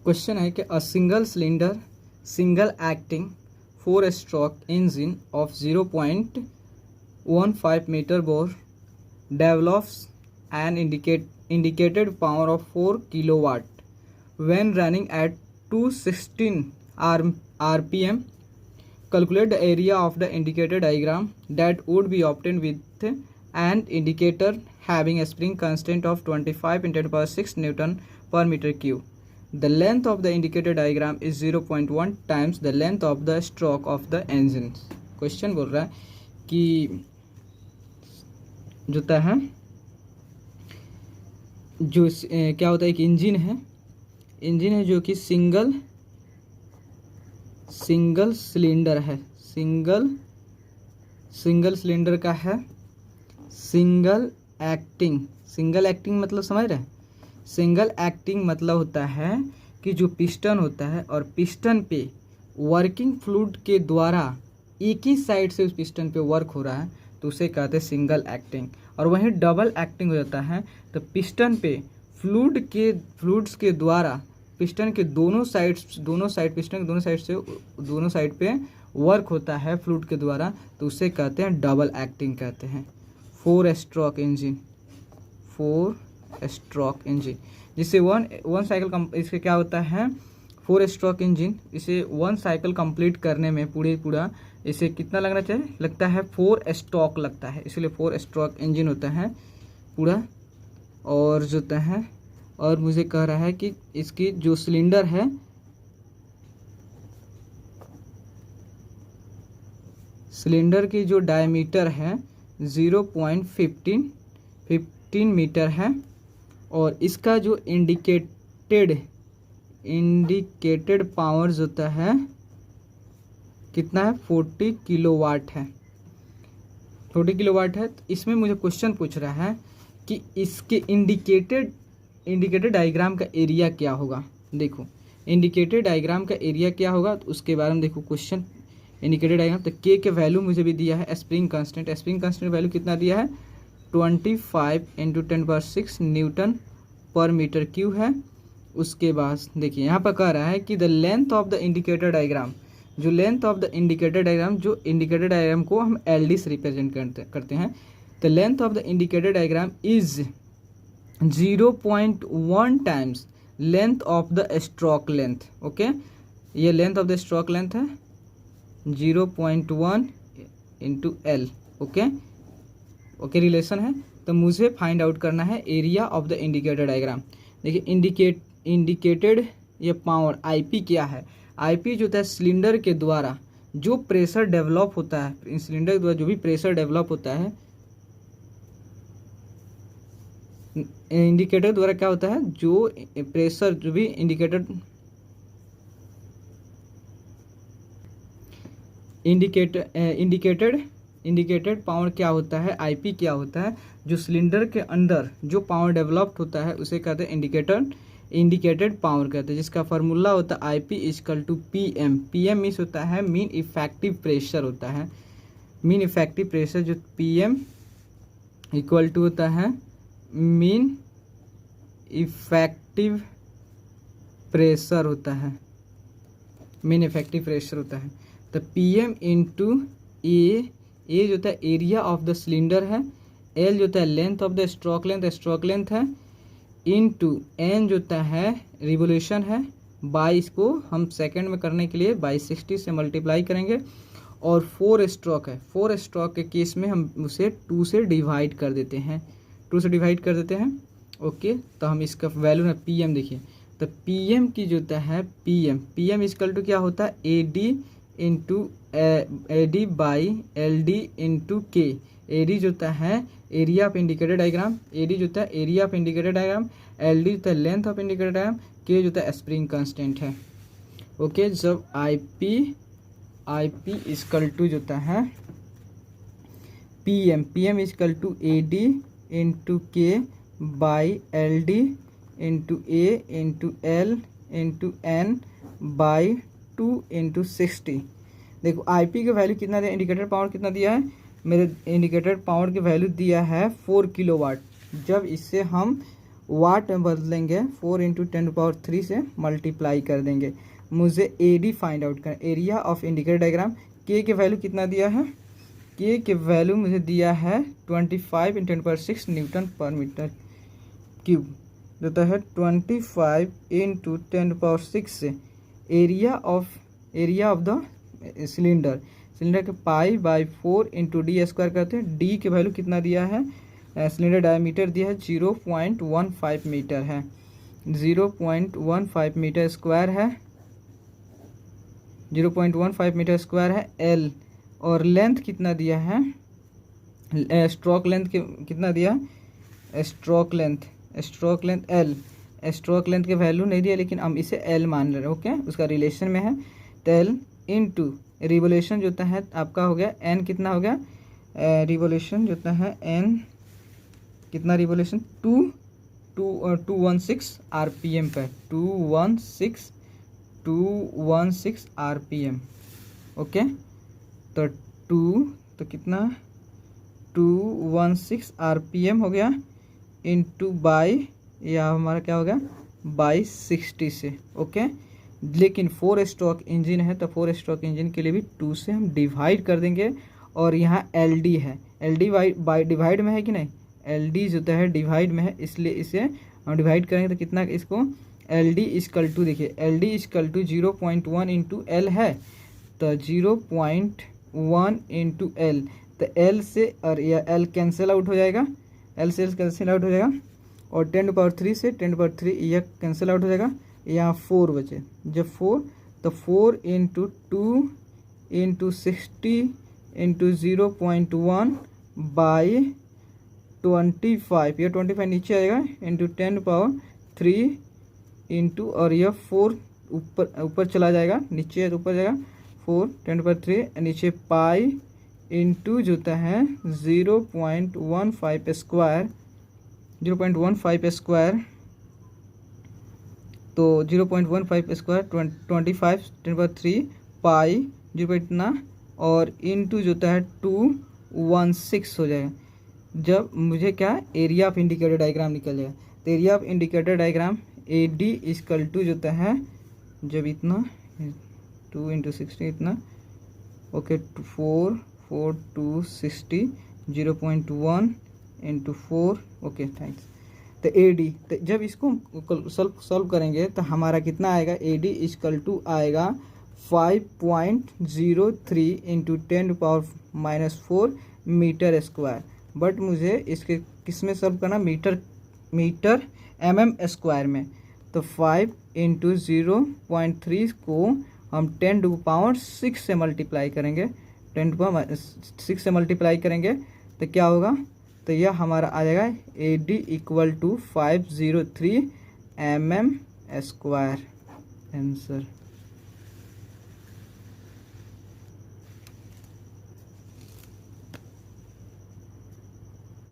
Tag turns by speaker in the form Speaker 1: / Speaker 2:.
Speaker 1: Question है कि a single cylinder single acting 4 stroke engine of 0.15 metre bore develops an indicated power of 4 kilowatt when running at 216 rpm. Calculate the area of the indicator diagram that would be obtained with an indicator having a spring constant of 25 × 10⁶ Newton per meter cube. The length of the indicator diagram is 0.1 times the length of the stroke of the engine. Question बोल रहा है कि जो है जो क्या होता है, एक इंजन है जो कि सिंगल सिलेंडर है, सिंगल सिलेंडर का है, सिंगल एक्टिंग मतलब समझ रहे हैं। सिंगल एक्टिंग मतलब होता है कि जो पिस्टन होता है और पिस्टन पे वर्किंग फ्लूइड के द्वारा एक ही साइड से उस पिस्टन पे वर्क हो रहा है तो उसे कहते हैं सिंगल एक्टिंग। और वहीं डबल एक्टिंग हो जाता है तो पिस्टन पे फ्लूइड्स के द्वारा पिस्टन के दोनों साइड पिस्टन के दोनों साइड पे वर्क होता है फ्लूइड के द्वारा तो उसे कहते हैं डबल एक्टिंग कहते हैं। 4 स्ट्रोक इंजन जिससे वन साइकिल इसके क्या होता है 4 स्ट्रोक इंजन, इसे 1 साइकिल कंप्लीट करने में पूरा इसे कितना लगना चाहिए, लगता है 4 स्ट्रोक लगता है, इसलिए 4 स्ट्रोक इंजन होता है पूरा। और जो है और मुझे कह रहा है कि इसकी जो सिलेंडर है सिलेंडर की जो डायमीटर है 0.15 मीटर है और इसका जो इंडिकेटेड पावर होता है कितना है 40 किलोवाट है। तो इसमें मुझे क्वेश्चन पूछ रहा है कि इसके इंडिकेटेड डायग्राम का एरिया क्या होगा। देखो इंडिकेटेड डायग्राम का एरिया क्या होगा तो उसके बारे में देखो क्वेश्चन। इंडिकेटेड डायग्राम तो के वैल्यू मुझे भी दिया है, स्प्रिंग कांस्टेंट वैल्यू कितना दिया है 25 × 10⁶ न्यूटन पर मीटर क्यूब है। उसके बाद देखिए यहाँ पर कह रहा है कि the length of the indicator diagram, जो length of the indicator diagram को हम एलडी से रिप्रेजेंट करते हैं। The length of the indicator diagram is 0.1 times length of the stroke length. Okay, ये length of the stroke length है 0.1 × L। Okay relation है। तो मुझे फाइंड आउट करना है area of the indicator diagram. देखिए इंडिकेटेड ये पावर आईपी क्या है, आईपी जो होता है सिलेंडर के द्वारा जो प्रेशर डेवलप होता है, सिलेंडर के द्वारा जो भी प्रेशर डेवलप होता है इंडिकेटर द्वारा क्या होता है, जो प्रेशर जो भी इंडिकेटेड पावर क्या होता है, आईपी क्या होता है, जो सिलेंडर के अंदर जो पावर डेवलप्ड होता है उसे कहते हैं इंडिकेटेड पावर कहते हैं, जिसका फार्मूला होता है आईपी = पीएम। पीएम मीन्स होता है मीन इफेक्टिव प्रेशर होता है, मीन इफेक्टिव प्रेशर जो पीएम = होता है मीन इफेक्टिव प्रेशर होता है, मीन इफेक्टिव प्रेशर होता है। तो पीएम × ए जो होता है एरिया ऑफ द सिलेंडर है, एल जो होता है length of the stroke length है, इनटू एन जो होता है रिवोल्यूशन है, बाई इसको हम सेकंड में करने के लिए बाई 60 से मल्टीप्लाई करेंगे। और 4 स्ट्रोक है, 4 स्ट्रोक के केस में हम उसे 2 से डिवाइड कर देते हैं, ओके। तो हम इसका वैल्यू ना पीएम देखिए, तो पीएम की जो होता है पीएम = क्या होता है AD by LD × K। AD जो होता है area of indicator diagram, LD जो होता है length of indicator diagram, K जो होता है स्प्रिंग कांस्टेंट है। ओके, जब IP = जो होता है PM = AD × K by LD × A × L × N by 2 × 60। देखो आईपी का वैल्यू कितना दिया, इंडिकेटर पावर कितना दिया है, मेरे इंडिकेटर पावर की वैल्यू दिया है 4 किलोवाट। जब इससे हम वाट में बदलेंगे, 4 इंटू 10⁻³ से मल्टीप्लाई कर देंगे। मुझे AD फाइंड आउट करना, एरिया ऑफ इंडिकेटर डायग्राम। के वैल्यू कितना दिया है, के वैल्यू मुझे दिया है 25 × 10⁻6 न्यूटन पर मीटर क्यूब, देता है 25 × 10⁻6 से एरिया ऑफ द सिलेंडर के π/4 इंटू D² करते हैं। डी की वैल्यू कितना दिया है, सिलेंडर डायमीटर दिया है 0.15 मीटर है, 0.15 मीटर स्क्वायर है, 0.15 मीटर स्क्वायर है एल। और लेंथ कितना दिया है, स्ट्रोक लेंथ कितना दिया, stroke length L. Stroke length के वैल्यू नहीं दिया, लेकिन हम इसे एल मान ले रहे हैं, ओके, उसका रिलेशन में है। तो एल इंटू रिवोल्यूशन जो होता है आपका हो गया एन, कितना हो गया, रिवोल्यूशन जो होता है एन कितना, रिवोल्यूशन 216 आरपीएम पे, 216 आरपीएम, ओके। तो कितना 216 आरपीएम हो गया इंटू बाई, या हमारा क्या हो गया, बाई 60 से, ओके। लेकिन 4 स्ट्रोक इंजन है तो 4 स्ट्रोक इंजन के लिए भी 2 से हम डिवाइड कर देंगे। और यहाँ LD है, LD बाई डिवाइड में है कि नहीं, LD जो है डिवाइड में है, इसलिए इसे हम डिवाइड करेंगे तो कितना, इसको LD इक्वल टू, देखिए LD equal to 0.1 into L है, तो 0.1 इंटू एल, तो L से और यह L कैंसिल आउट हो जाएगा, L से L कैंसिल आउट हो जाएगा, और 10⁻³ से 10⁻³ यह कैंसिल आउट हो जाएगा, यहाँ 4 बचे, जब 4 तो 4 इंटू 2 इंटू 60 इंटू 0.1 बाई 25, यह 25 नीचे आएगा, इंटू 10⁻³ इंटू, और यह 4 ऊपर चला जाएगा, नीचे ऊपर जाएगा 4 10⁻³ नीचे पाई इंटू जो होता है 0.15 स्क्वायर, 0.15 स्क्वायर, तो 0.15 स्क्वायर 25 10⁻³ पाई 0 इतना, और इंटू जो होता है 216 हो जाएगा। जब मुझे क्या, एरिया ऑफ इंडिकेटर डायग्राम निकल जाएगा। तो area of indicator diagram AD equal to जो होता है, जब इतना 2 इंटू 60 इतना, ओके, 4 2 60 0.1 इंटू 4, ओके, थैंक्स। तो AD, तो जब इसको सॉल्व करेंगे तो हमारा कितना आएगा, AD इक्वल टू आएगा 5.03 इंटू 10⁻⁻4 मीटर स्क्वायर। बट मुझे इसके किस में सॉल्व करना, मीटर mm स्क्वायर में। तो 5 इंटू 0.3 को हम 10⁻6 से मल्टीप्लाई करेंगे, 10⁻6 से मल्टीप्लाई करेंगे तो क्या होगा, तो यह हमारा आ जाएगा AD equal to 503 mm square, answer.